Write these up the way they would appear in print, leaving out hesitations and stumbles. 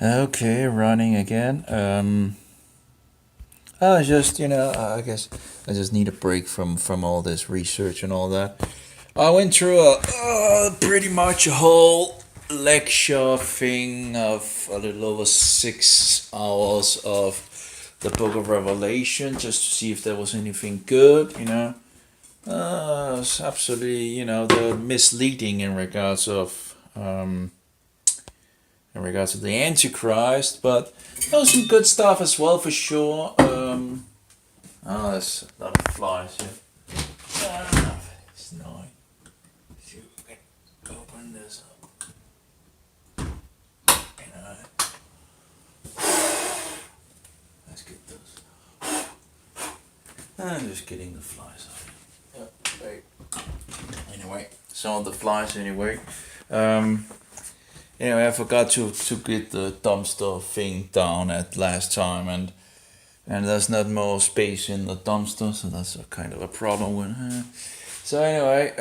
Okay, running again. I just, I guess I just need a break from all this research and all that. I went through pretty much a whole lecture thing of a little over 6 hours of the Book of Revelation, just to see if there was anything good. It's absolutely, the misleading in regards to the Antichrist, but there was some good stuff as well for sure. There's a lot of flies here. It's annoying. See if we can open this up. Let's get those. I'm just getting the flies out. Yep, wait. Anyway, some of the flies anyway. Anyway, I forgot to get the dumpster thing down at last time, and there's not more space in the dumpster, so that's a kind of a problem with. So anyway,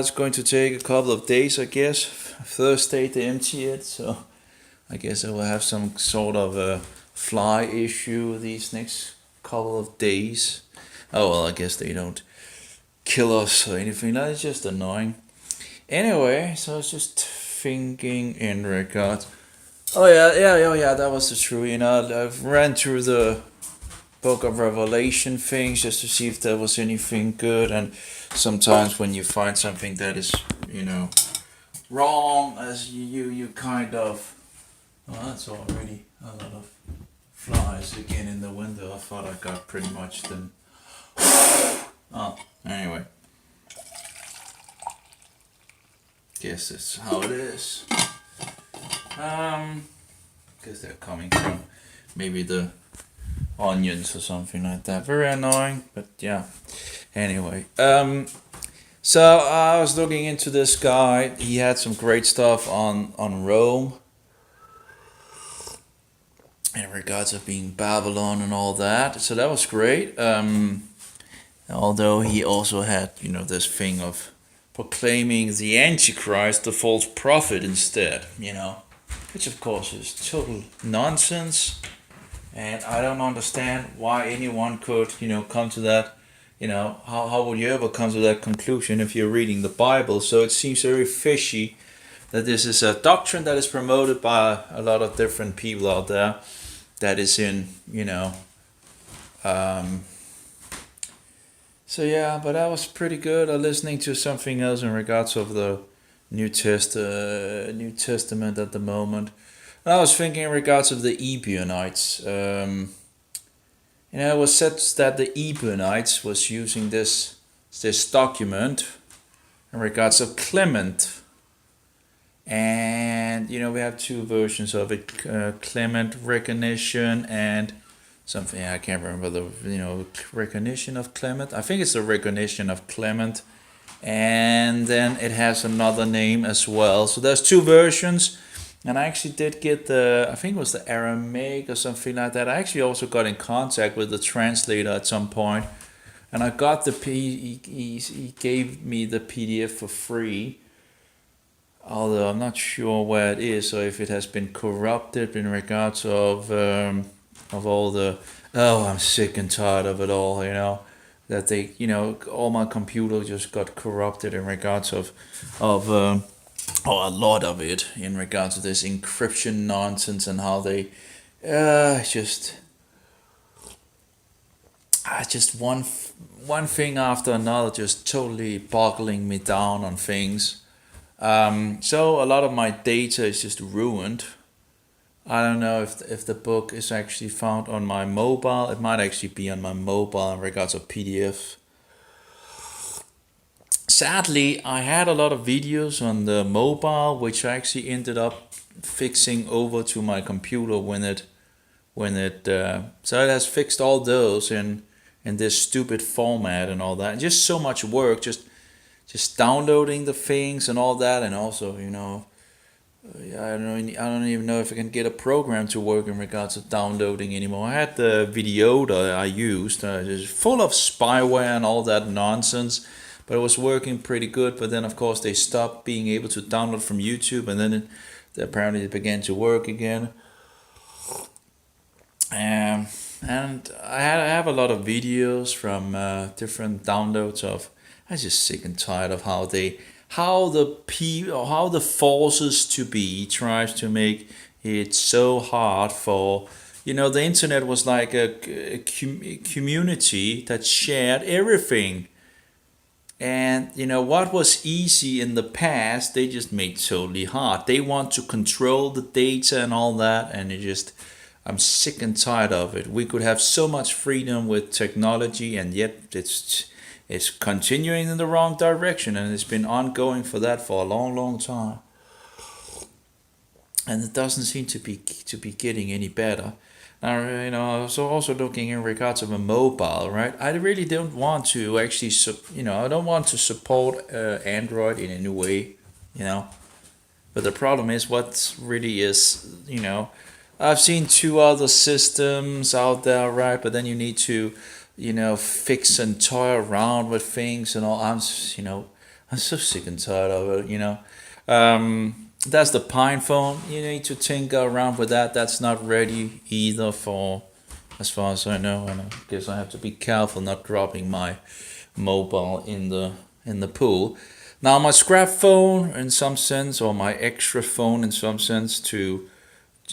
it's going to take a couple of days, I guess. Thursday to empty it, so I guess I will have some sort of a fly issue these next couple of days. Oh well, I guess they don't kill us or anything. That's just annoying. Anyway, so it's just thinking in regards. Oh yeah, that was the true. I've ran through the Book of Revelation things just to see if there was anything good, and sometimes when you find something that is, wrong, as you kind of. Well, that's already a lot of flies again in the window. I thought I got pretty much them. Oh, anyway. Guess that's how it is. Because they're coming from maybe the onions or something like that. Very annoying, but yeah. Anyway, so I was looking into this guy. He had some great stuff on Rome in regards of being Babylon and all that. So that was great. Although he also had, this thing of proclaiming the Antichrist, the false prophet, instead, which of course is total nonsense. And I don't understand why anyone could, come to that, how would you ever come to that conclusion if you're reading the Bible? So it seems very fishy that this is a doctrine that is promoted by a lot of different people out there that is in, so yeah, but that was pretty good. Listening to something else in regards of the New Testament at the moment. And I was thinking in regards of the Ebionites. It was said that the Ebionites was using this document in regards of Clement. And we have two versions of it: Clement recognition and something I can't remember the recognition of Clement. I think it's the recognition of Clement, and then it has another name as well. So there's two versions, and I actually did get I think it was the Aramaic or something like that. I actually also got in contact with the translator at some point, and I got he gave me the PDF for free. Although I'm not sure where it is, or if it has been corrupted in regards of all the, I'm sick and tired of it all, that they, all my computer just got corrupted in regards of a lot of it in regards to this encryption nonsense and how they, just one thing after another, just totally boggling me down on things. So a lot of my data is just ruined. I don't know if the book is actually found on my mobile. It might actually be on my mobile in regards of PDF. Sadly, I had a lot of videos on the mobile, which I actually ended up fixing over to my computer so it has fixed all those in this stupid format and all that. And just so much work, just downloading the things and all that, and also I don't even know if I can get a program to work in regards to downloading anymore. I had the video that I used, just full of spyware and all that nonsense, but it was working pretty good. But then of course they stopped being able to download from YouTube, and then apparently it began to work again. Um, and I have a lot of videos from different downloads of. I'm just sick and tired of how the forces to be tries to make it so hard for. The internet was like a community that shared everything. And what was easy in the past, they just made totally hard. They want to control the data and all that, and I'm sick and tired of it. We could have so much freedom with technology, and yet it's continuing in the wrong direction, and it's been ongoing for that for a long, long time. And it doesn't seem to be getting any better. Now, so also looking in regards of a mobile, right? I really don't want to actually, I don't want to support Android in any way, you know. But the problem is, what really is, I've seen two other systems out there, right? But then you need to, fix and toy around with things and all. I'm so sick and tired of it, That's the Pine phone. You need to tinker around with that. That's not ready either for, as far as I know. And I guess I have to be careful not dropping my mobile in the pool. Now my scrap phone, in some sense, or my extra phone, in some sense, to,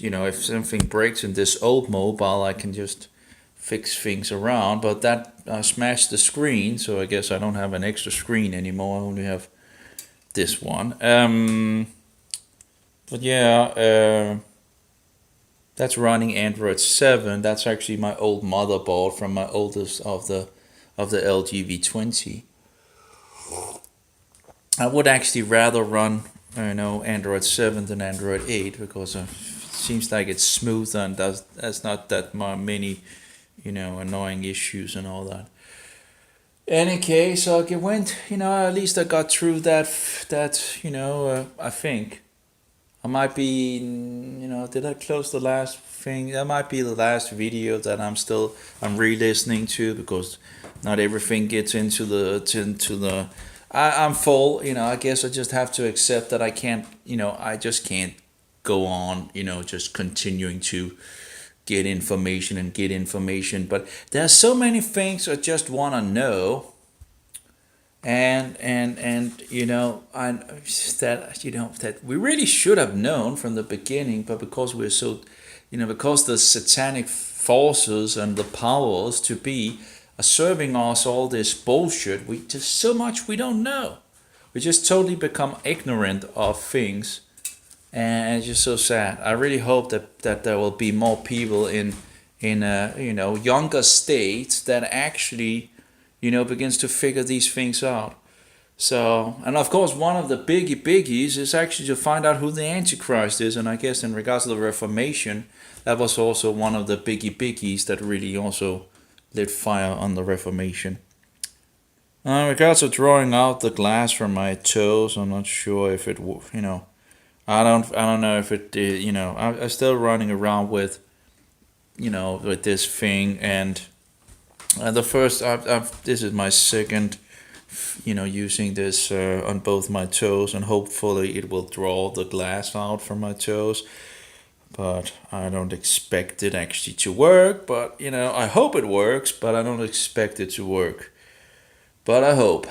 if something breaks in this old mobile, I can just fix things around. But that smashed the screen, so I guess I don't have an extra screen anymore. I only have this one. But yeah, that's running Android 7. That's actually my old motherboard from my oldest of the LG V20. I would actually rather run Android 7 than Android 8 because it seems like it's smoother and that's not that many annoying issues and all that. Any case, so it went. At least I got through that. I think. I might be, did I close the last thing? That might be the last video that I'm re-listening to because not everything gets into the. I'm full, I guess I just have to accept that I can't, I just can't go on, just continuing to get information and get information. But there's so many things I just want to know and I that we really should have known from the beginning, but because we're so because the satanic forces and the powers to be are serving us all this bullshit, we just so much we don't know. We just totally become ignorant of things, and it's just so sad. I really hope that there will be more people in younger states that actually begins to figure these things out. So, and of course, one of the biggies is actually to find out who the Antichrist is. And I guess in regards to the Reformation, that was also one of the biggies that really also lit fire on the Reformation. In regards to drawing out the glass from my toes, I'm not sure if it, I don't know if it, I'm still running around with, with this thing and. The first, this is my second, using this on both my toes, and hopefully it will draw the glass out from my toes. But I don't expect it actually to work. But I hope it works. But I don't expect it to work. But I hope.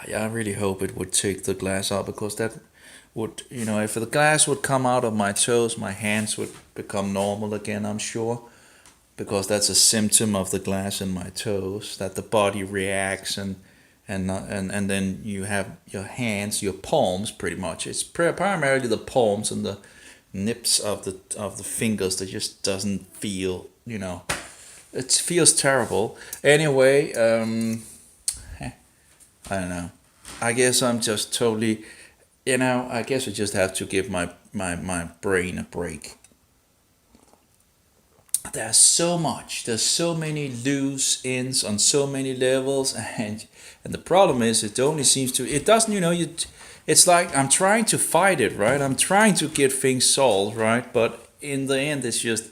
Yeah, I really hope it would take the glass out because that would, if the glass would come out of my toes, my hands would become normal again. I'm sure. Because that's a symptom of the glass in my toes that the body reacts and then you have your hands, your palms, pretty much. It's primarily the palms and the nips of the fingers that just doesn't feel. It feels terrible. Anyway, I don't know. I guess I'm just totally. I guess I just have to give my brain a break. There's so many loose ends on so many levels, and the problem is it only seems to, it doesn't, it's like I'm trying to fight it, right? I'm trying to get things solved, right? But in the end it's just,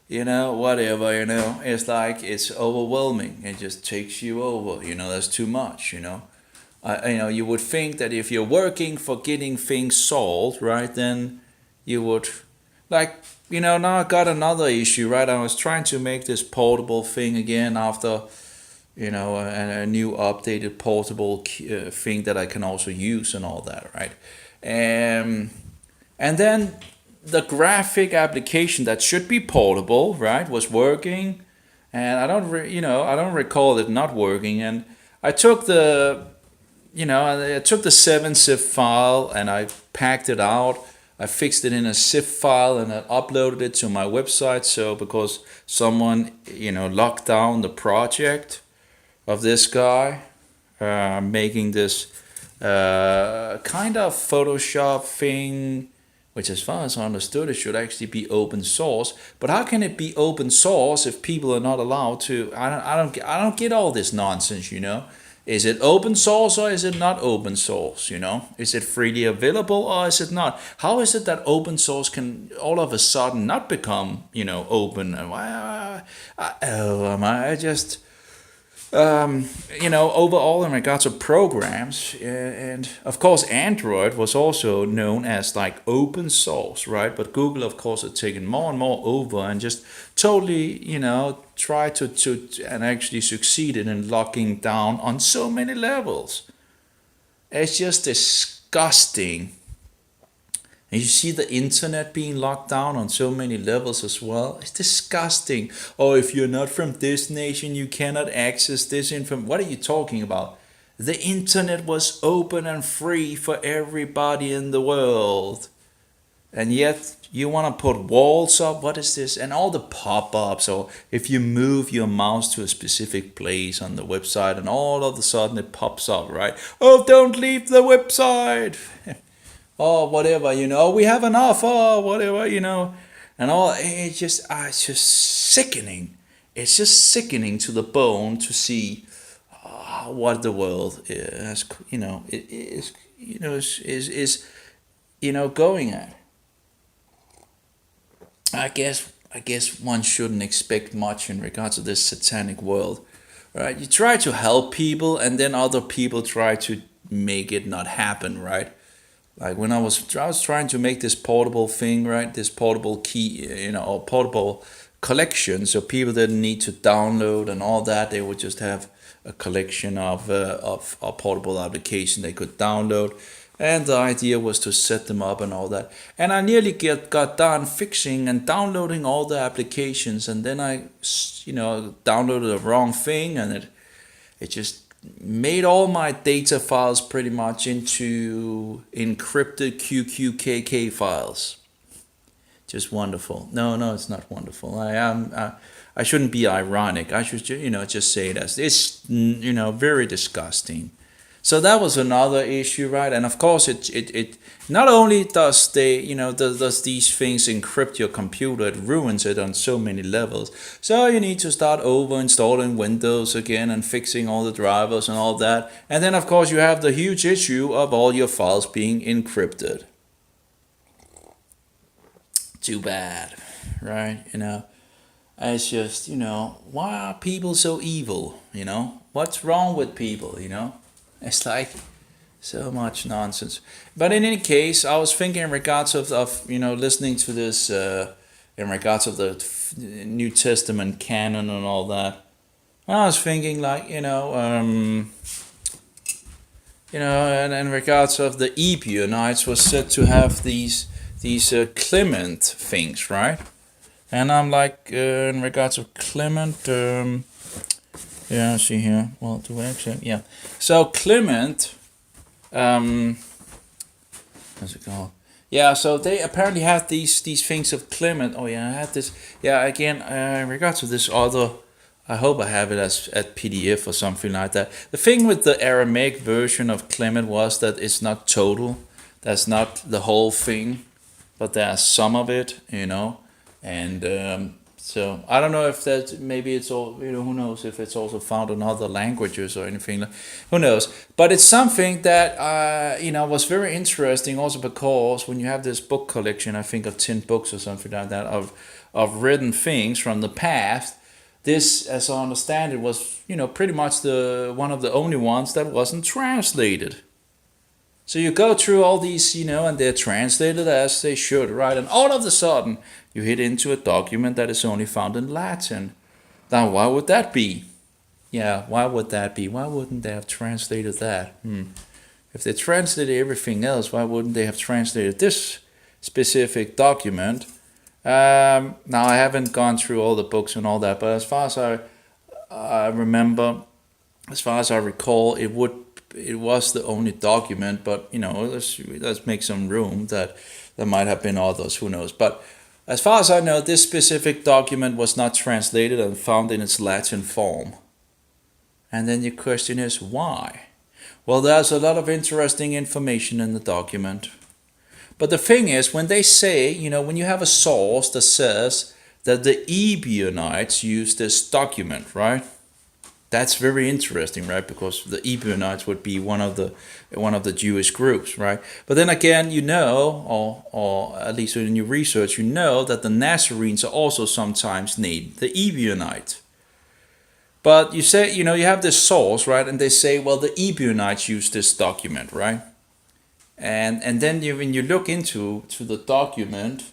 whatever, it's like it's overwhelming. It just takes you over, there's too much, you would think that if you're working for getting things solved, right, then you would, like, now I got another issue, right? I was trying to make this portable thing again after, a new updated portable thing that I can also use and all that, right? And then the graphic application that should be portable, right, was working, and I don't recall it not working. And I took the 7-zip file and I packed it out. I fixed it in a zip file and I uploaded it to my website. So because someone locked down the project of this guy making this kind of Photoshop thing, which as far as I understood it should actually be open source. But how can it be open source if people are not allowed to? I don't get all this nonsense. Is it open source or is it not open source? Is it freely available or is it not? How is it that open source can all of a sudden not become open? I just overall in regards to programs, and of course Android was also known as like open source, right? But Google, of course, had taken more and more over and just totally, try to and actually succeeded in locking down on so many levels. It's just disgusting. And you see the internet being locked down on so many levels as well. It's disgusting. Oh, if you're not from this nation, you cannot access this information. What are you talking about? The internet was open and free for everybody in the world. And yet you want to put walls up. What is this? And all the pop-ups. Or if you move your mouse to a specific place on the website and all of a sudden it pops up, right? Oh, don't leave the website. Or whatever, we have an offer, whatever, and all. It's just sickening. It's just sickening to the bone to see what the world is, going at. I guess one shouldn't expect much in regards to this satanic world, right? You try to help people, and then other people try to make it not happen, right? Like when I was trying to make this portable thing, right? This portable key, or portable collection, so people didn't need to download and all that. They would just have a collection of a portable application they could download, and the idea was to set them up and all that. And I nearly got done fixing and downloading all the applications, and then I, downloaded the wrong thing, and it just made all my data files pretty much into encrypted QQKK files. Just wonderful. No, it's not wonderful. I shouldn't be ironic. I should just say it as it's very disgusting. So that was another issue, right? And of course, it not only does does these things encrypt your computer, it ruins it on so many levels. So you need to start over installing Windows again and fixing all the drivers and all that. And then of course you have the huge issue of all your files being encrypted. Too bad, right? It's just, why are people so evil? What's wrong with people? It's like so much nonsense. But in any case, I was thinking in regards of listening to this in regards of the New Testament canon and all that. I was thinking like and in regards of the Ebionites was said to have these Clement things, right? And I'm like in regards of Clement. Yeah, I see here. Well, do I actually? Yeah. So Clement, what's it called? Yeah. So they apparently had these things of Clement. Oh yeah, I had this. Yeah. Again, in regards to this other, I hope I have it as at PDF or something like that. The thing with the Aramaic version of Clement was that it's not total. That's not the whole thing, but there's some of it, and. So I don't know if that maybe it's all who knows if it's also found in other languages or anything. Who knows? But it's something that was very interesting also because when you have this book collection, I think of 10 books or something like that of written things from the past. This, as I understand it, was pretty much the one of the only ones that wasn't translated. So you go through all these, and they're translated as they should, right? And all of a sudden, you hit into a document that is only found in Latin. Now, why would that be? Yeah, why would that be? Why wouldn't they have translated that? If they translated everything else, why wouldn't they have translated this specific document? Now, I haven't gone through all the books and all that, but as far as I remember, as far as I recall, it was the only document. But let's make some room that there might have been others. Who knows? But as far as I know, this specific document was not translated and found in its Latin form. And then your question is, why? Well, there's a lot of interesting information in the document. But the thing is, when they say, when you have a source that says that the Ebionites used this document, right? That's very interesting, right? Because the Ebionites would be one of the Jewish groups, right? But then again, or at least in your research, that the Nazarenes are also sometimes named the Ebionite. But you say, you have this source, right? And they say, well, the Ebionites used this document, right? And then when you look into the document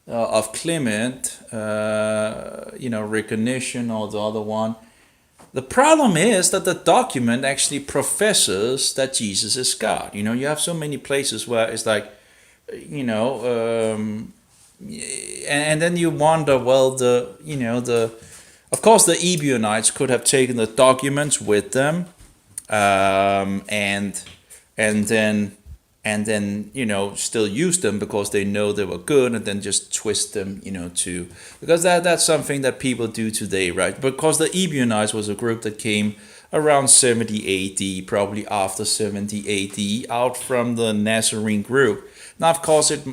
of Clement, recognition, or the other one, the problem is that the document actually professes that Jesus is God. You have so many places where it's like, and then you wonder, well, of course the Ebionites could have taken the documents with them, and then still use them because they know they were good, and then just twist them, because that's something that people do today, right? Because the Ebionites was a group that came around 70 AD, probably after 70 AD, out from the Nazarene group. Now, of course, it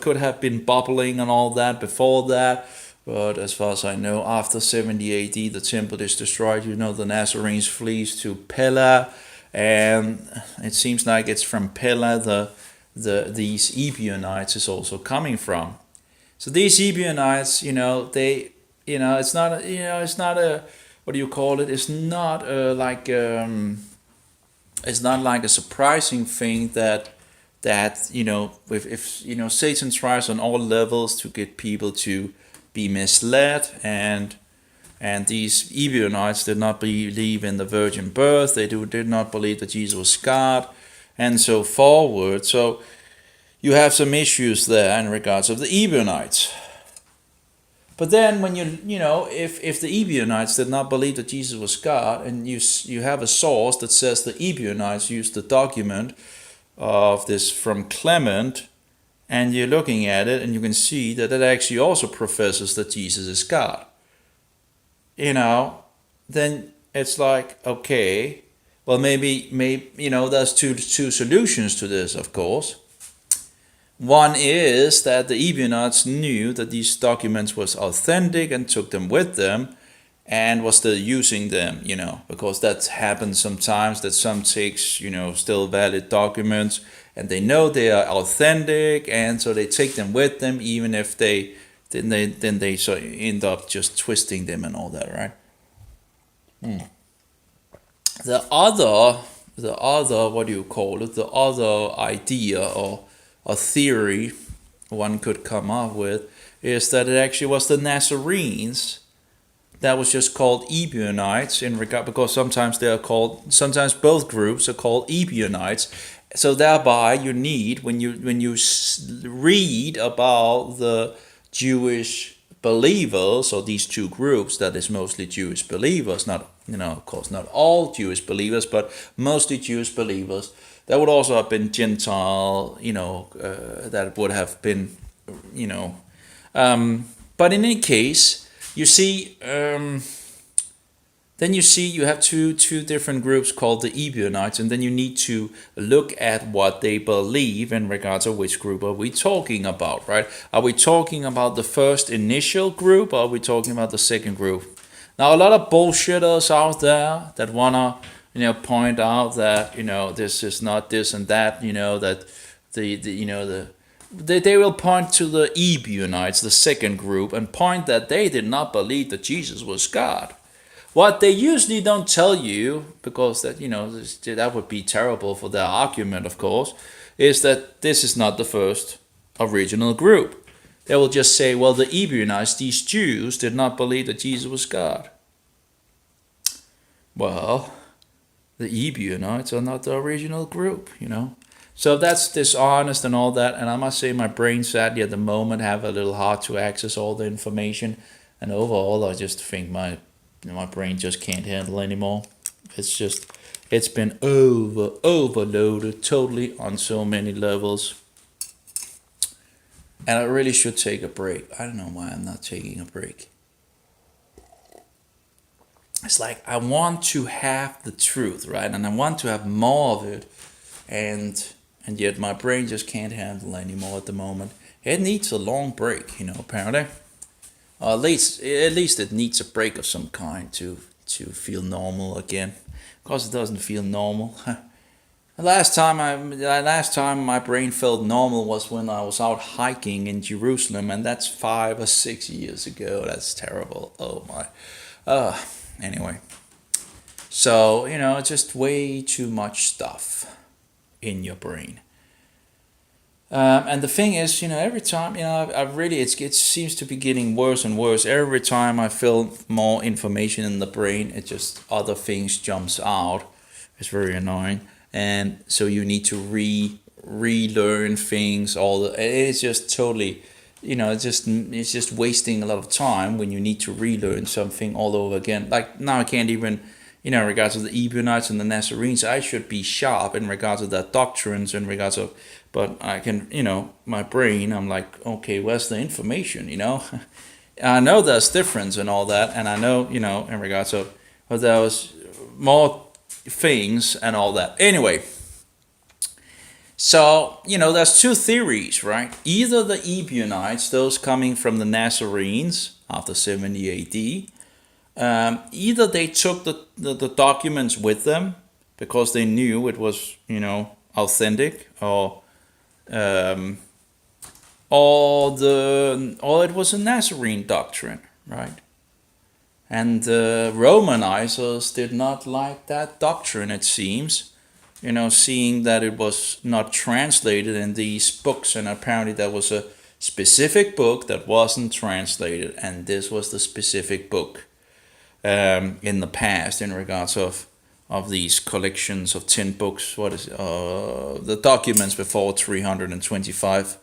could have been bubbling and all that before that, but as far as I know, after 70 AD, the temple is destroyed. The Nazarenes flees to Pella. And it seems like it's from Pella these Ebionites is also coming from. So these Ebionites, it's not a what do you call it? It's not it's not like a surprising thing that if Satan tries on all levels to get people to be misled, and these Ebionites did not believe in the virgin birth. They did not believe that Jesus was God, and so forward. So you have some issues there in regards of the Ebionites. But then when if the Ebionites did not believe that Jesus was God, and you have a source that says the Ebionites used the document of this from Clement, and you're looking at it, and you can see that it actually also professes that Jesus is God. Then it's like, okay, well, maybe there's two solutions to this, of course. One is that the Ebionites knew that these documents was authentic and took them with them and was still using them, because that happens sometimes, that some takes, still valid documents, and they know they are authentic, and so they take them with them, even if they so end up just twisting them and all that, right? The other, what do you call it? The other idea or a theory one could come up with is that it actually was the Nazarenes that was just called Ebionites because sometimes both groups are called Ebionites. So thereby you need, when you read about the Jewish believers, or these two groups, that is mostly Jewish believers, not, of course, not all Jewish believers, but mostly Jewish believers. That would also have been Gentile, that would have been, but in any case, you see, then you have two different groups called the Ebionites, and then you need to look at what they believe in regards to which group are we talking about, right? Are we talking about the first initial group, or are we talking about the second group? Now, a lot of bullshitters out there that wanna, point out that this is not this and that, that they will point to the Ebionites, the second group, and point that they did not believe that Jesus was God. What they usually don't tell you, because that would be terrible for their argument, of course, is that this is not the first original group. They will just say, well, the Ebionites, these Jews, did not believe that Jesus was God. Well, the Ebionites are not the original group, So that's dishonest and all that. And I must say, my brain sadly at the moment have a little hard to access all the information. And overall, I just think my brain just can't handle anymore. It's been overloaded totally on so many levels. And I really should take a break. I don't know why I'm not taking a break. It's like I want to have the truth, right? And I want to have more of it. And yet my brain just can't handle anymore at the moment. It needs a long break, apparently. At least it needs a break of some kind to feel normal again. Of course, it doesn't feel normal. The last time my brain felt normal was when I was out hiking in Jerusalem, and that's 5 or 6 years ago. That's terrible. Oh my. Anyway. So, just way too much stuff in your brain. And the thing is, every time, it seems to be getting worse and worse. Every time I feel more information in the brain, it just other things jumps out. It's very annoying. And so you need to relearn things. It's just totally, it's just wasting a lot of time when you need to relearn something all over again. Like now I can't even, in regards to the Ebionites and the Nazarenes, I should be sharp in regards to their doctrines, but I can, my brain, I'm like, okay, where's the information, I know there's difference and all that, and I know, in regards to, but there was more things and all that. Anyway, so, there's two theories, right? Either the Ebionites, those coming from the Nazarenes after 70 AD, either they took the documents with them because they knew it was, authentic, or it was a Nazarene doctrine, right? And the Romanizers did not like that doctrine, it seems, seeing that it was not translated in these books, and apparently there was a specific book that wasn't translated, and this was the specific book in the past in regards of these collections of 10 books. What is the documents before 325,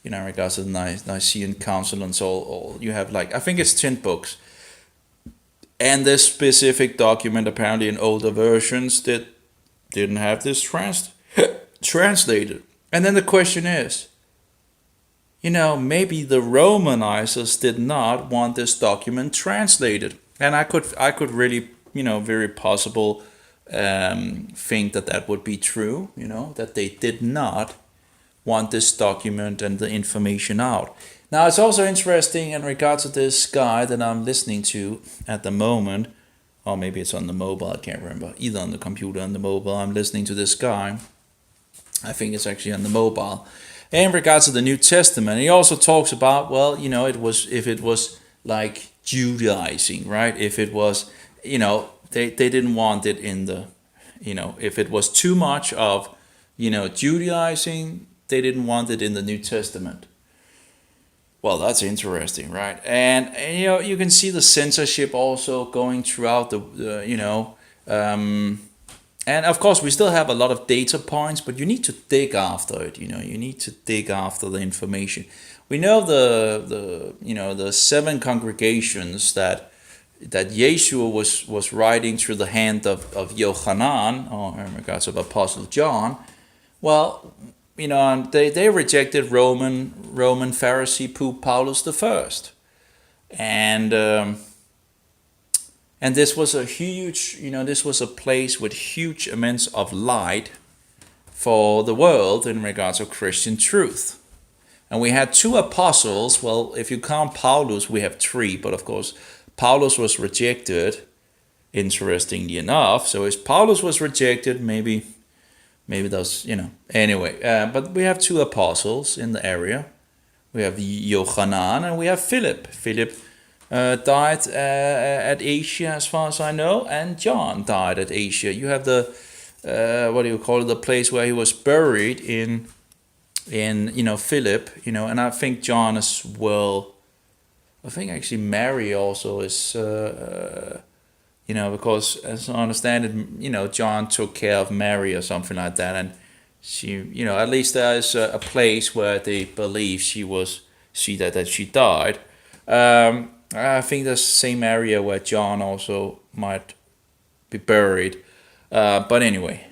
in regards to the Nicene Council, and so you have I think it's 10 books. And this specific document, apparently in older versions, didn't have this translated. And then the question is, maybe the Romanizers did not want this document translated. And I could really, very possible think that would be true, that they did not want this document and the information out. Now, it's also interesting in regards to this guy that I'm listening to at the moment, or maybe it's on the mobile, I can't remember, either on the computer or on the mobile. I'm listening to this guy. I think it's actually on the mobile. In regards to the New Testament, he also talks about, if it was like Judaizing, right? If it was, they didn't want it in the, if it was too much of, Judaizing, they didn't want it in the New Testament. Well, that's interesting, right? And you can see the censorship also going throughout and of course we still have a lot of data points, but you need to dig after it. You need to dig after the information. We know the 7 congregations that Yeshua was writing through the hand of Yohanan, or in regards of Apostle John. Well, and they rejected Roman Pharisee Pope Paulus the First, and this was a huge, this was a place with huge amounts of light for the world in regards of Christian truth. And we had 2 apostles. Well, if you count Paulus, we have 3, but of course Paulus was rejected, interestingly enough. So if Paulus was rejected, maybe those, anyway. But we have 2 apostles in the area. We have Yohanan and we have Philip. Philip died at Asia, as far as I know, and John died at Asia. You have the what do you call it? The place where he was buried in Philip, and I think John as well. I think actually Mary also is, because as I understand it, John took care of Mary or something like that, and she, at least there is a place where they believe that she died. I think that's the same area where John also might be buried. But anyway.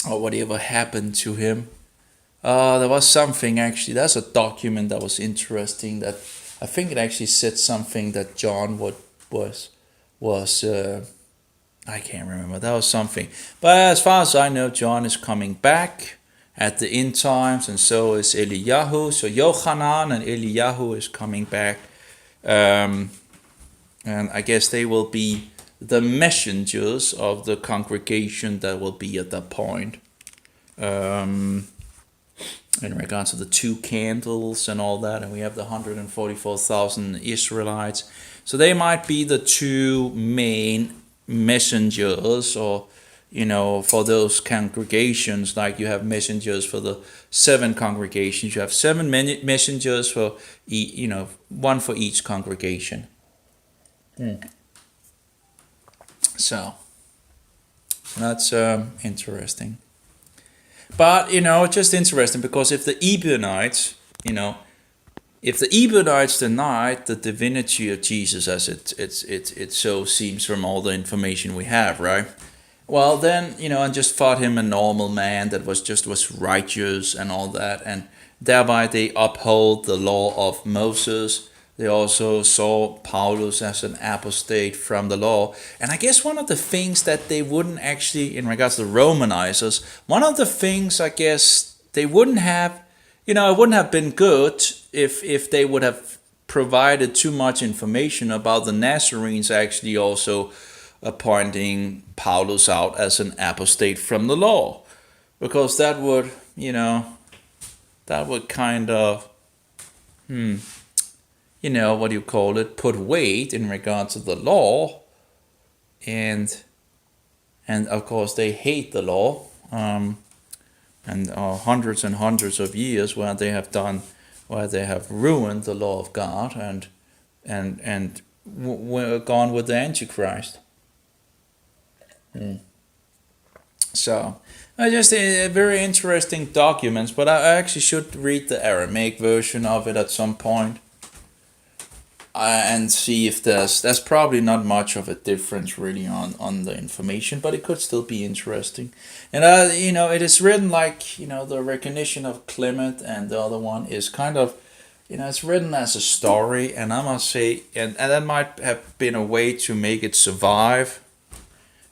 Or whatever happened to him. There was something actually. There's a document that was interesting that I think it actually said something that John was I can't remember. That was something. But as far as I know, John is coming back at the end times, and so is Eliyahu. So Yochanan and Eliyahu is coming back, and I guess they will be the messengers of the congregation that will be at that point. In regards to the 2 candles and all that, and we have the 144,000 Israelites. So they might be the 2 main messengers, or for those congregations, like you have messengers for the 7 congregations. You have 7 messengers for one for each congregation. So that's interesting. But just interesting, because if the Ebionites, denied the divinity of Jesus, as it so seems from all the information we have, right? Well, then and just thought him a normal man that was righteous and all that, and thereby they uphold the law of Moses. They also saw Paulus as an apostate from the law. And I guess one of the things that they wouldn't actually, in regards to the Romanizers, one of the things I guess they wouldn't have, it wouldn't have been good if they would have provided too much information about the Nazarenes actually also appointing Paulus out as an apostate from the law. Because that would, kind of, put weight in regards to the law, and of course they hate the law, and hundreds and hundreds of years where they have ruined the law of God and gone with the Antichrist. So just very interesting documents, but I actually should read the Aramaic version of it at some point. And see if there's probably not much of a difference really on the information, but it could still be interesting. And it is written like the recognition of Clement, and the other one is kind of it's written as a story, and I must say, and that might have been a way to make it survive,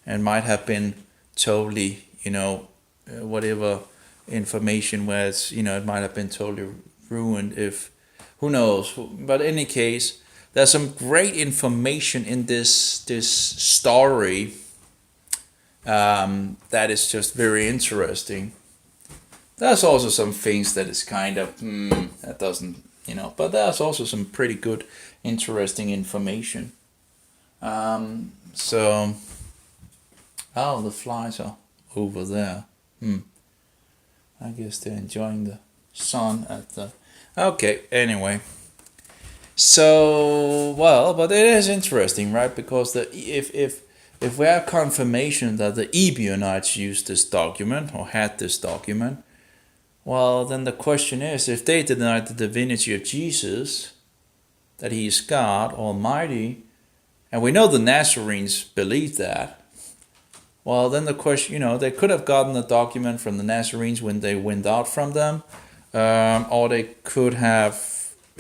and might have been totally whatever information where it's it might have been totally ruined, if who knows. But in any case, there's some great information in this story that is just very interesting. There's also some things that is kind of that doesn't but there's also some pretty good interesting information. So the flies are over there. I guess they're enjoying the sun at the. Okay, anyway. So, but it is interesting, right? Because if we have confirmation that the Ebionites used this document or had this document, well, then the question is, if they denied the divinity of Jesus, that he is God Almighty, and we know the Nazarenes believed that, well, then the question, they could have gotten the document from the Nazarenes when they went out from them, or they could have.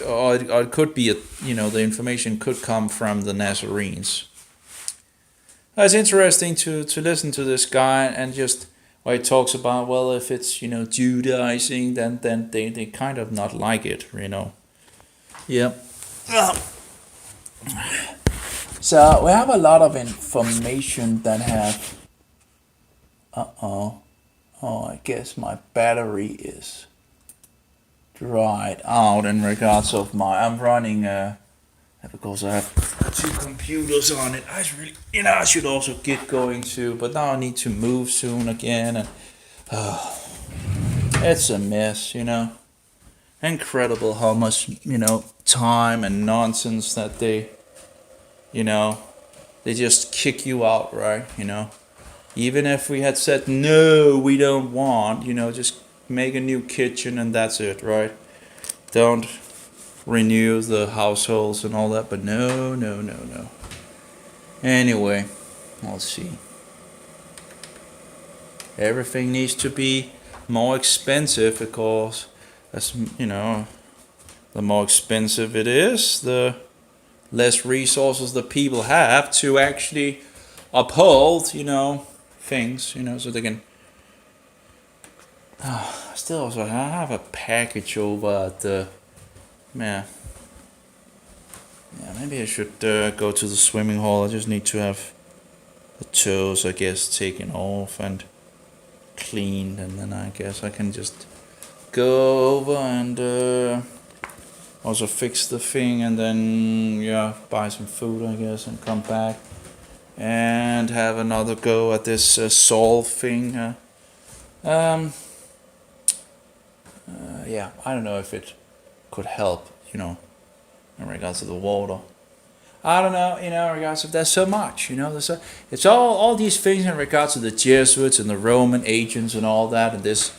Or it could be, the information could come from the Nazarenes. It's interesting to listen to this guy, and just where he talks about, well, if it's, Judaizing, then they kind of not like it, Yeah. So we have a lot of information that have. I guess my battery is right out in regards of I'm running because I have two computers on it. I really, I should also get going too, but now I need to move soon again, and it's a mess, Incredible how much, time and nonsense that they just kick you out, right? Even if we had said no, we don't want, just make a new kitchen and that's it, right? Don't renew the households and all that, but no. Anyway, we'll see. Everything needs to be more expensive because, as the more expensive it is, the less resources the people have to actually uphold, things, so they can. Still, also, I have a package over at the. Yeah, maybe I should go to the swimming hall. I just need to have the toes, I guess, taken off and cleaned, and then I guess I can just go over and also fix the thing, and then buy some food, I guess, and come back and have another go at this solve thing. I don't know if it could help, in regards to the water. I don't know, in regards to there's so much, it's all these things in regards to the Jesuits and the Roman agents and all that, and this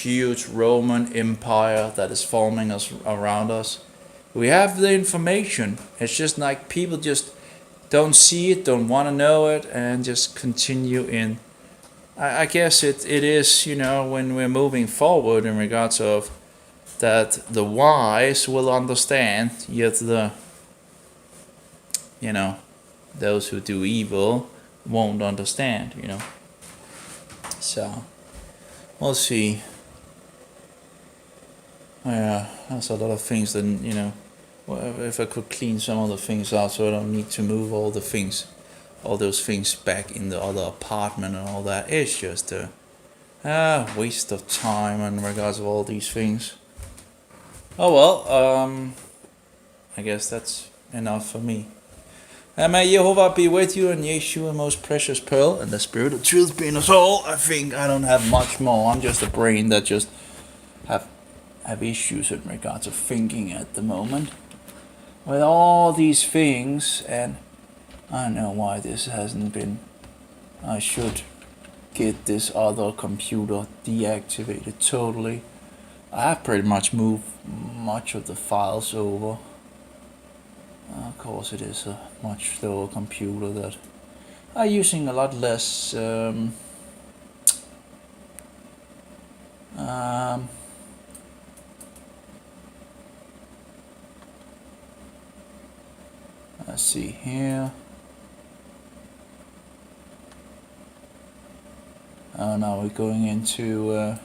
huge Roman empire that is forming us around us. We have the information. It's just like people just don't see it, don't want to know it, and just continue in. I guess it is, when we're moving forward in regards of that the wise will understand, yet those who do evil won't understand, So, we'll see. There's a lot of things that, if I could clean some of the things out so I don't need to move all those things back in the other apartment and all that. It's just a waste of time in regards of all these things. Oh well, I guess that's enough for me. And may Jehovah be with you, and Yeshua, most precious pearl, and the spirit of truth be in us all. I think I don't have much more. I'm just a brain that just have issues in regards of thinking at the moment. With all these things, and I don't know why this hasn't been. I should get this other computer deactivated totally. I have pretty much moved much of the files over. Of course, it is a much slower computer that I'm using a lot less. Let's see here. Oh, now we're going into.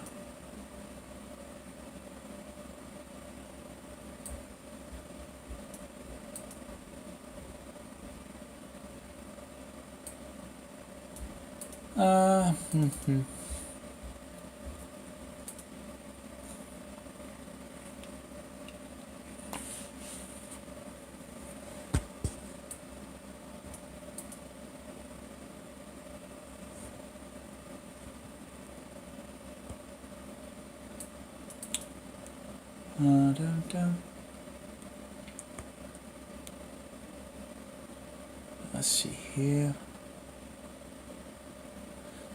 Let's see here.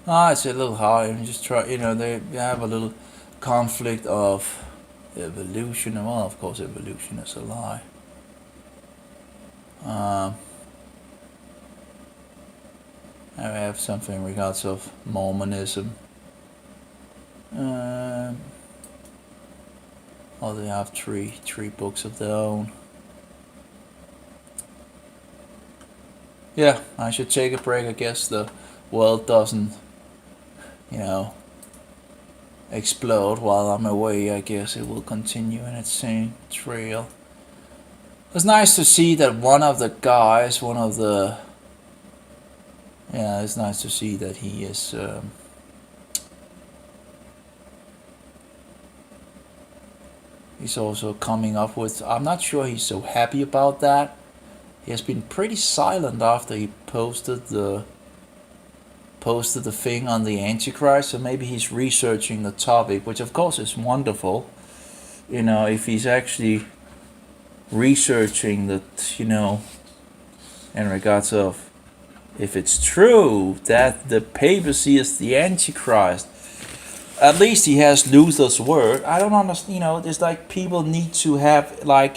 It's a little hard. I'm just try. They have a little conflict of evolution. Well, of course, evolution is a lie. I have something in regards of Mormonism. They have three books of their own. Yeah, I should take a break. I guess the world doesn't, explode while I'm away. I guess it will continue in its same trail. It's nice to see that it's nice to see that he is he's also coming up with. I'm not sure he's so happy about that. He has been pretty silent after he posted the thing on the Antichrist, so maybe he's researching the topic, which of course is wonderful. If he's actually researching that, in regards of if it's true that the papacy is the Antichrist, at least he has Luther's word. I don't understand, there's like people need to have, like,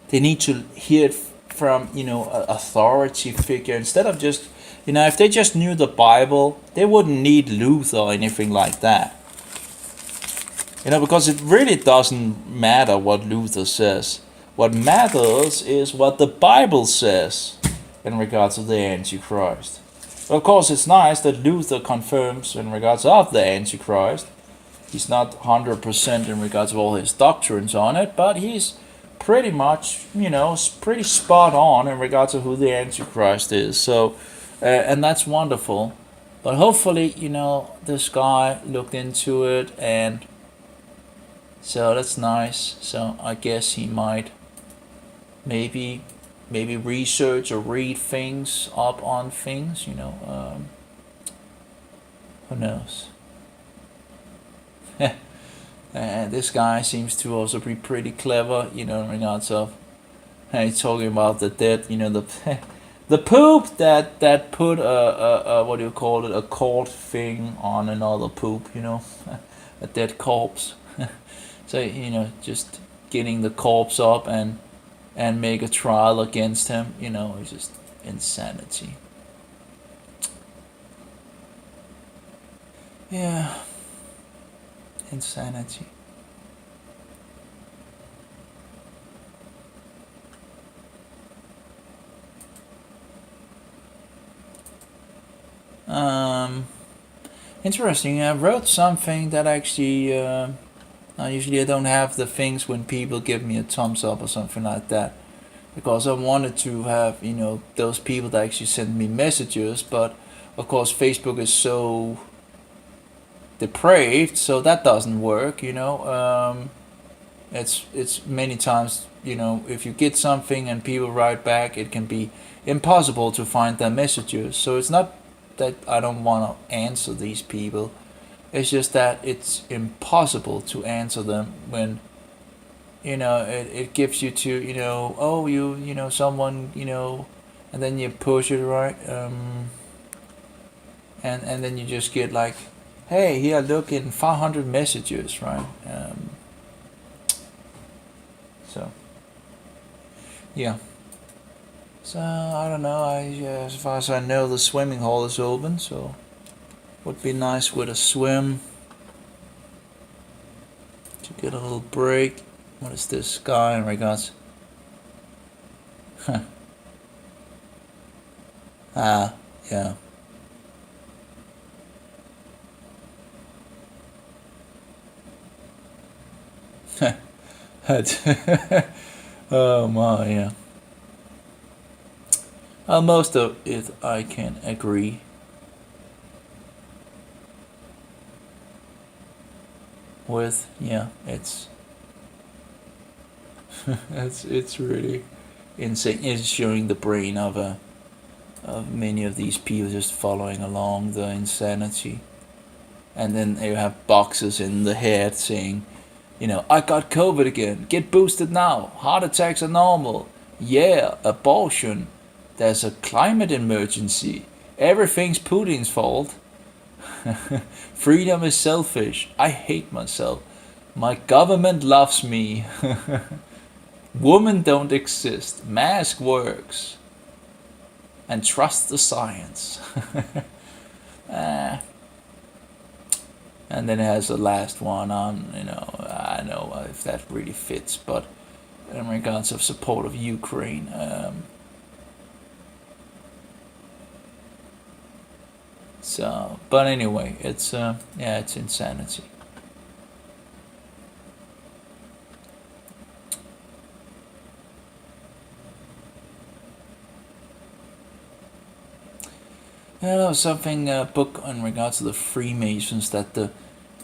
they need to hear it from, an authority figure instead of just, if they just knew the Bible, they wouldn't need Luther or anything like that. Because it really doesn't matter what Luther says. What matters is what the Bible says in regards to the Antichrist. Of course, it's nice that Luther confirms in regards of the Antichrist. He's not 100% in regards of all his doctrines on it, but he's pretty much, pretty spot on in regards to who the Antichrist is. So, and that's wonderful. But hopefully, this guy looked into it, and so that's nice. So I guess he might maybe research or read things up on things, who knows. And this guy seems to also be pretty clever, in regards of, he's talking about the dead, the poop that put a what do you call it, a court thing on another poop, a dead corpse. So, just getting the corpse up and make a trial against him, it's just insanity. Yeah. Insanity. Interesting. I wrote something that actually, usually I don't have the things when people give me a thumbs up or something like that, because I wanted to have, those people that actually send me messages, but of course Facebook is so depraved, so that doesn't work. It's many times, if you get something and people write back, it can be impossible to find their messages. So it's not that I don't want to answer these people, it's just that it's impossible to answer them when it gives you to someone, and then you push it, right, and then you just get like, hey, here, look, in 500 messages, right? So, yeah. So, I don't know, as far as I know, the swimming hall is open, so would be nice with a swim to get a little break. What is this guy in regards? Yeah. Oh my, yeah. Most of it I can agree with. Yeah, it's it's really insane. It's showing the brain of many of these people just following along the insanity, and then you have boxes in the head saying, I got COVID again. Get boosted now. Heart attacks are normal. Yeah, abortion. There's a climate emergency. Everything's Putin's fault. Freedom is selfish. I hate myself. My government loves me. Women don't exist. Mask works. And trust the science. And then it has the last one on, I know if that really fits, but in regards of support of Ukraine, so, but anyway, it's it's insanity. There was something, a book in regards to the Freemasons that the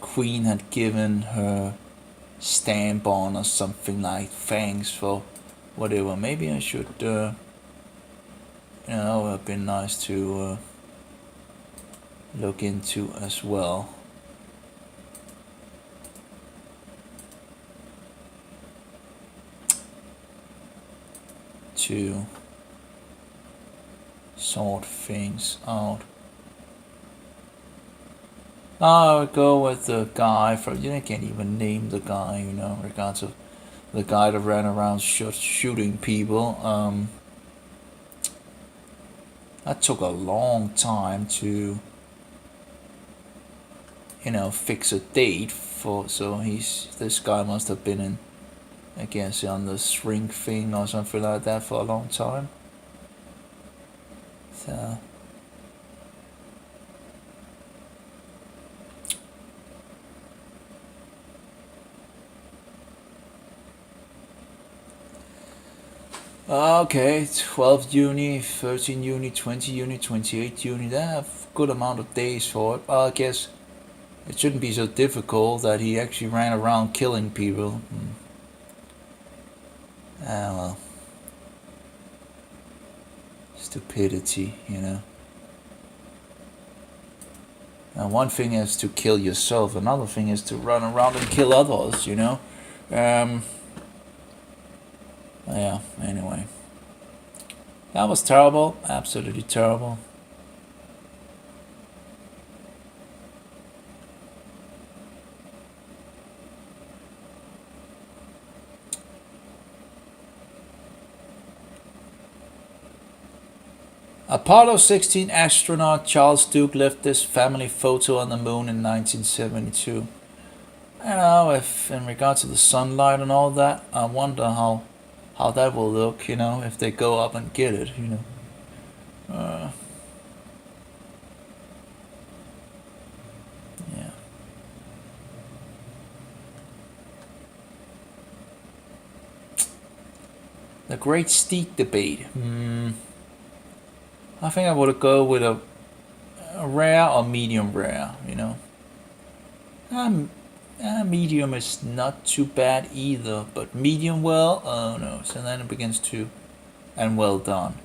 Queen had given her stamp on or something like thanks for whatever. Maybe I should, it would have been nice to look into as well. To sort things out. I would go with the guy from, you can't even name the guy, regards of the guy that ran around shooting people. That took a long time to, fix a date for, so this guy must have been in, I guess, on the shrink thing or something like that for a long time. So okay, 12 uni, 13 uni, 20 uni, 28 uni. They have a good amount of days for it. I guess it shouldn't be so difficult that he actually ran around killing people. Well, stupidity, And one thing is to kill yourself, another thing is to run around and kill others, Yeah, anyway. That was terrible, absolutely terrible. Apollo 16 astronaut Charles Duke left this family photo on the moon in 1972. If in regards to the sunlight and all that, I wonder how that will look, if they go up and get it, yeah. The Great Steak Debate. I think I would go with a rare or medium rare, medium is not too bad either, but medium well, oh no. So then it begins to, and well done.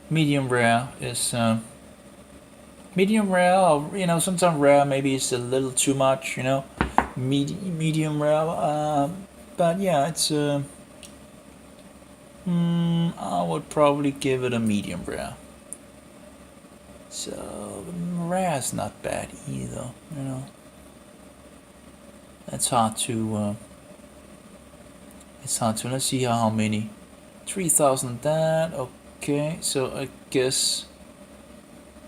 Medium rare is medium rare, or sometimes rare maybe it's a little too much, medium rare. But yeah, it's I would probably give it a medium rare. So rare is not bad either, It's hard to. Let's see how many. 3,000 that. Okay, so I guess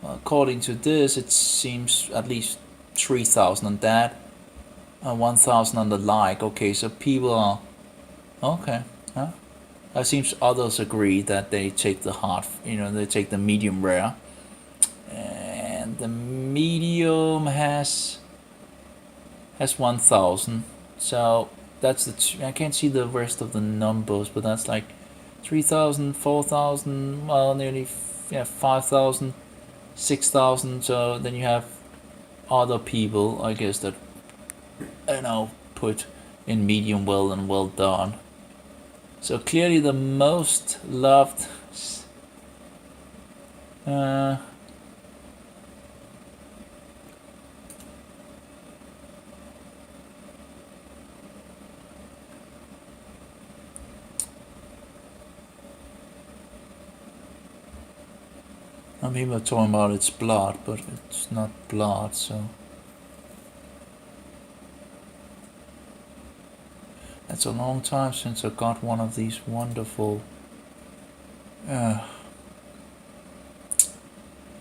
according to this, it seems at least 3,000 on that. 1,000 on the like. Okay, so people are okay. It seems others agree that they take the hard, they take the medium rare. And the medium has 1,000. So that's I can't see the rest of the numbers, but that's like 3,000, 4,000, well, nearly 5,000, 6,000. So then you have other people, I guess, that put in medium well and well done. So clearly the most loved people are talking about it's blood, but it's not blood, so that's a long time since I got one of these wonderful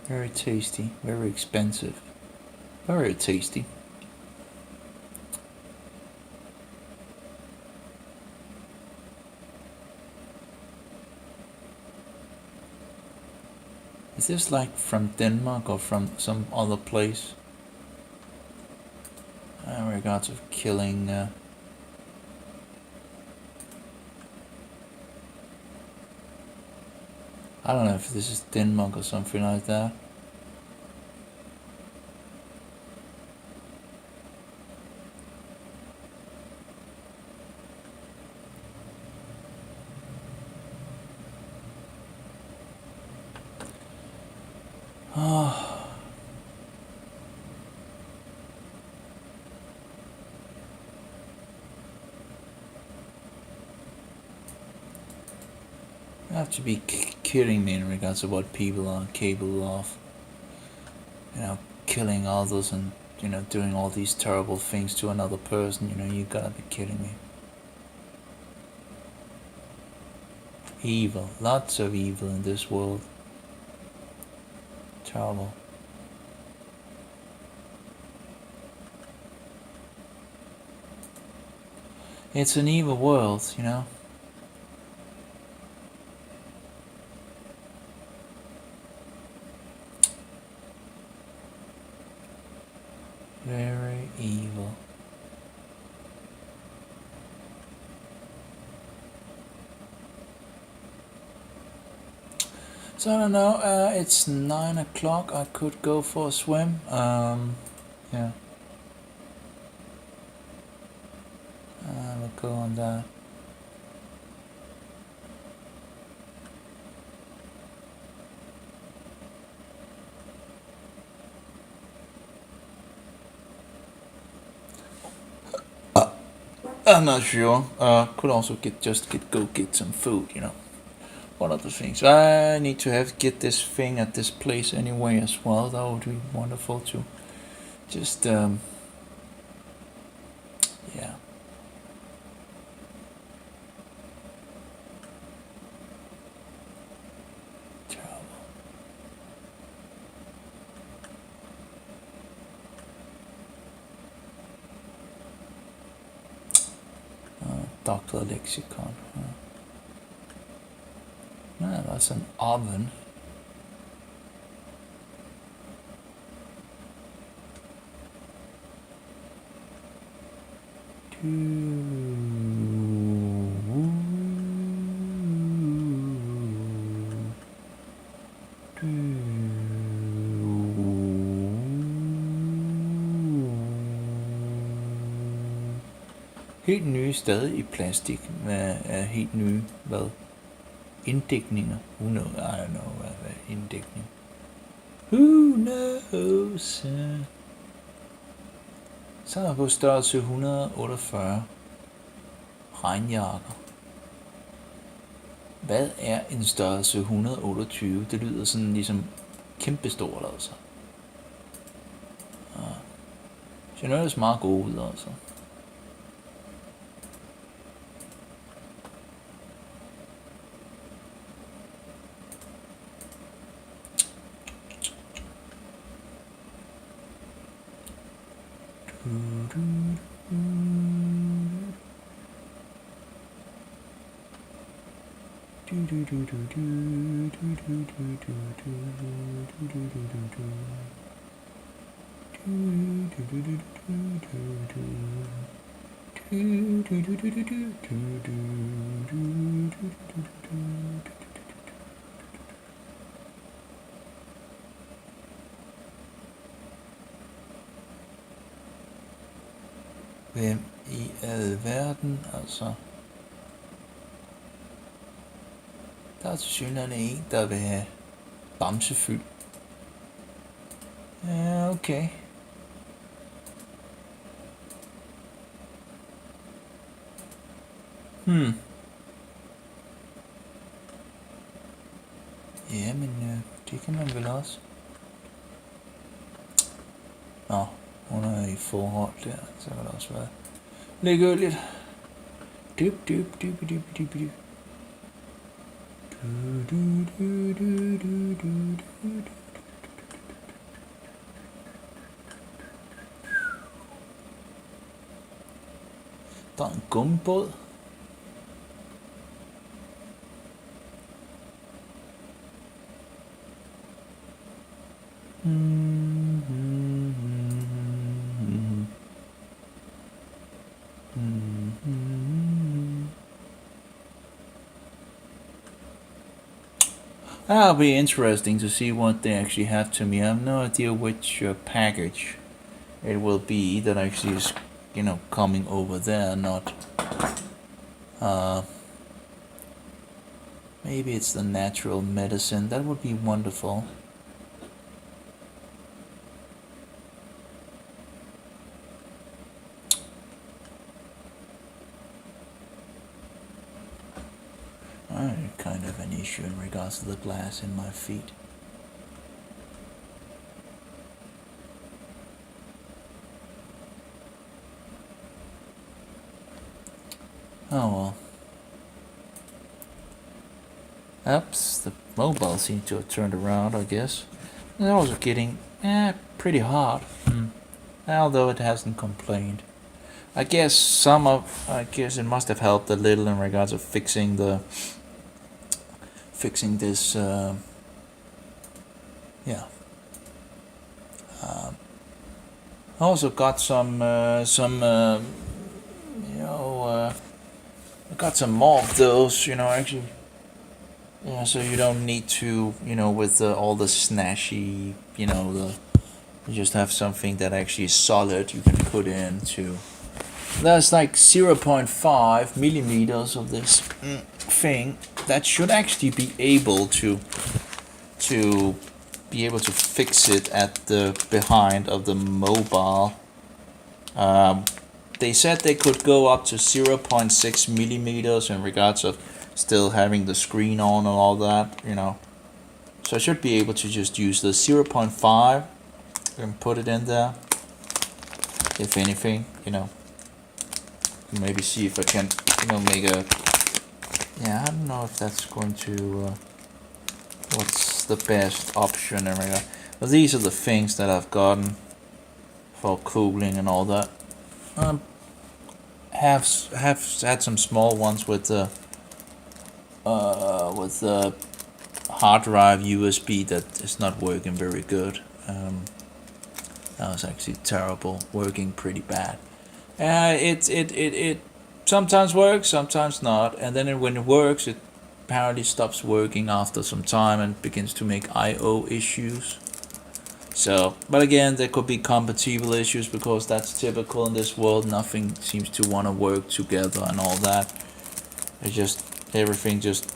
very tasty, very expensive, very tasty. Is this like from Denmark or from some other place? In regards of killing I don't know if this is Denmark or something like that. You have to be kidding me in regards to what people are capable of. You know, killing others and, you know, doing all these terrible things to another person. You know, you gotta be kidding me. Evil. Lots of evil in this world. Terrible. It's an evil world, you know. Very evil. So I don't know, it's 9 o'clock, I could go for a swim, yeah. We'll go on that. I'm not sure. Could also go get some food, you know. One of the things. I need to get this thing at this place anyway as well. That would be wonderful to just yeah. Dr. Lexicon. That's an oven. Helt nye, stadig i plastik, med helt nye, inddækninger. Who knows? I don't know, hvad inddækning. Who knows? Så er der på størrelse 148 regnjakker. Hvad er en størrelse 128? Det lyder sådan ligesom kæmpestort, altså. Så det er meget gode ud, altså. Hvem i alverden, altså? Der er tilsyneladende en, der vil have bamsefyld. Ja, okay. Jamen, det kan man vel også. Nå, hun er i forhold der, så kan det også være ligegyldigt. Dyb. Der er en gummibåd. That'll be interesting to see what they actually have to me. I have no idea which package it will be that actually is, you know, coming over there. Not. Maybe it's the natural medicine. That would be wonderful. an issue in regards to the glass in my feet. Oh well. Oops, the mobile seems to have turned around, I guess. It's also getting pretty hot. Although it hasn't complained. I guess it must have helped a little in regards of fixing this I also got I got some more of those, actually. Yeah, so you don't need to, with all the snashy, you just have something that actually is solid you can put into. There's like 0.5 millimeters of this thing that should actually be able to fix it at the behind of the mobile. They said they could go up to 0.6 millimeters in regards of still having the screen on and all that, So I should be able to just use the 0.5 and put it in there. If anything, maybe see if I can, make a. Yeah, I don't know if that's going to. What's the best option in regard? But these are the things that I've gotten for cooling and all that. Have had some small ones with the hard drive USB that is not working very good. That was actually terrible, working pretty bad. It sometimes works, sometimes not, and then when it works, it apparently stops working after some time and begins to make I/O issues. So, but again, there could be compatible issues because that's typical in this world. Nothing seems to want to work together and all that. It just everything just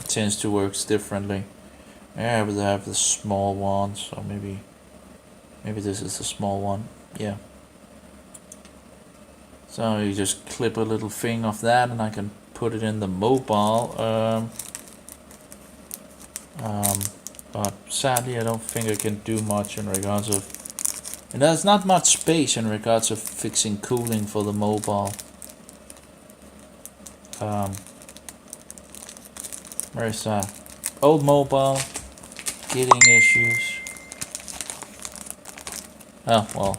tends to work differently. Yeah, but they have the small one, so maybe this is the small one. Yeah. So you just clip a little thing off that, and I can put it in the mobile. But sadly, I don't think I can do much in regards of. And there's not much space in regards of fixing cooling for the mobile. Where is that? Old mobile, getting issues. Oh well.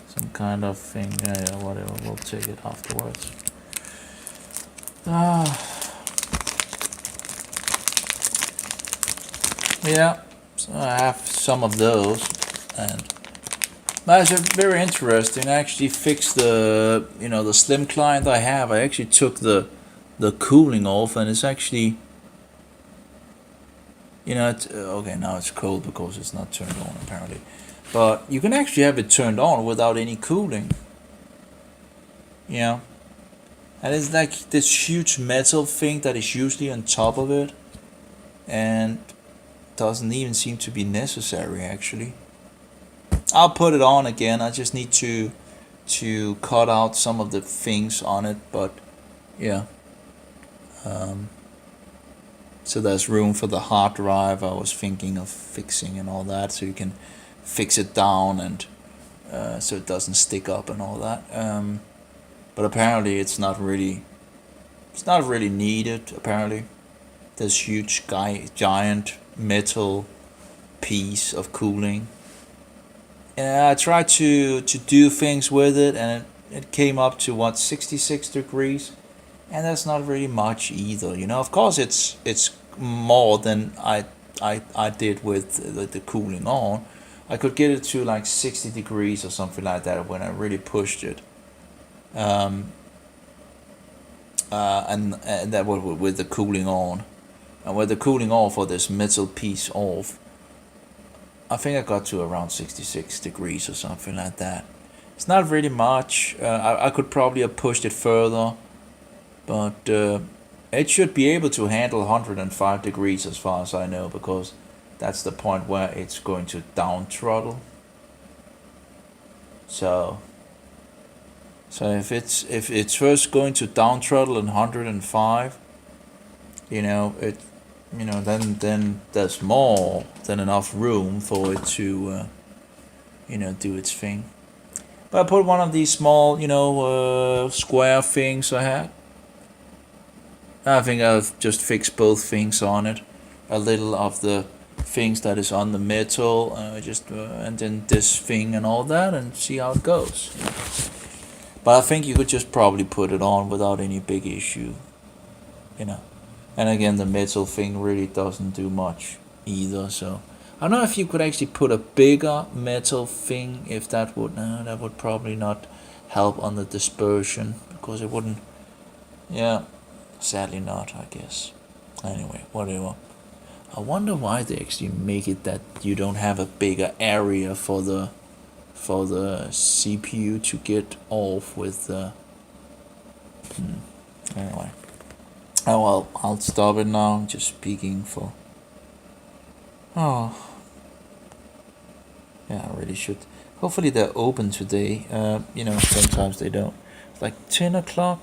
Some kind of thing. Yeah, whatever. We'll take it afterwards. Yeah, so I have some of those, and that's very interesting. I actually fixed the the slim client I have. I actually took the cooling off, and it's actually okay, now it's cold because it's not turned on apparently, but you can actually have it turned on without any cooling. And it's like this huge metal thing that is usually on top of it, and doesn't even seem to be necessary actually. I'll put it on again. I just need to cut out some of the things on it, but yeah. So there's room for the hard drive I was thinking of fixing and all that, so you can fix it down and so it doesn't stick up and all that. But apparently it's not really needed. Apparently, this huge giant metal piece of cooling. And I tried to do things with it, and it came up to 66 degrees, and that's not really much either. Of course it's more than I did with the cooling on. I could get it to like 60 degrees or something like that when I really pushed it. And that was with the cooling on, and with the cooling off for this metal piece off, I think I got to around 66 degrees or something like that. It's not really much. I could probably have pushed it further, but it should be able to handle 105 degrees as far as I know, because that's the point where it's going to down throttle. So So if it's first going to down throttle in 105, then there's more than enough room for it to do its thing. But I put one of these small square things I had. I think I'll just fix both things on it. A little of the things that is on the metal, and then this thing and all that, and see how it goes. But I think you could just probably put it on without any big issue, And again, the metal thing really doesn't do much either. So I don't know if you could actually put a bigger metal thing. If that would probably not help on the dispersion, because it wouldn't. Yeah. Sadly not, I guess. Anyway, whatever. I wonder why they actually make it that you don't have a bigger area for the CPU to get off with the. Anyway. Oh well, I'll stop it now. I'm just speaking for. Oh. Yeah, I really should. Hopefully they're open today. Sometimes they don't. It's like 10 o'clock.